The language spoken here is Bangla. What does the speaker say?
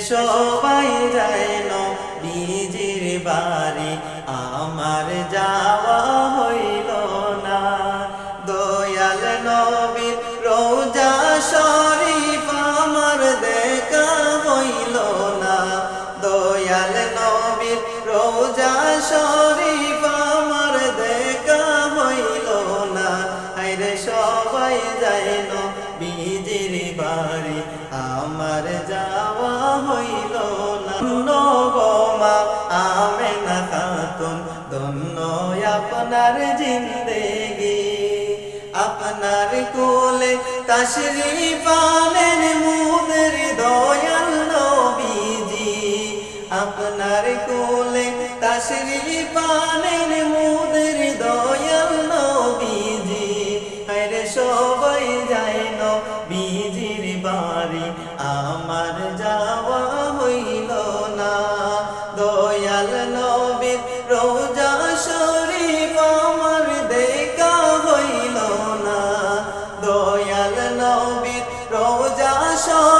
সবাই যায় নবীজির বাড়ি, আমার যাওয়া হইল না। দয়াল নবীর রওজা শরীফ আমার দেখা হইল না। দয়াল নবীর রওজা শরীফ আমার দেখা হইল না। হায়রে সবাই যায় নবীজির বাড়ি, আমার যাওয়া হইল না। নবমা আমেনা খাতুন, ধন্য আপনার জিন্দেগি। আপনার কোলে তাশরীফ আনেন মুদের দয়াল নবীজি। আপনার কোলে তাশরীফ আনেন মুদের দয়াল নবীজি। হায়রে সবাই যায় নবীজির বাড়ি, আমার যাওয়া হইল না। দয়াল নবীর রওজা শরীফ আমার দেখা হইল না। দয়াল নবীর রওজা শরীফ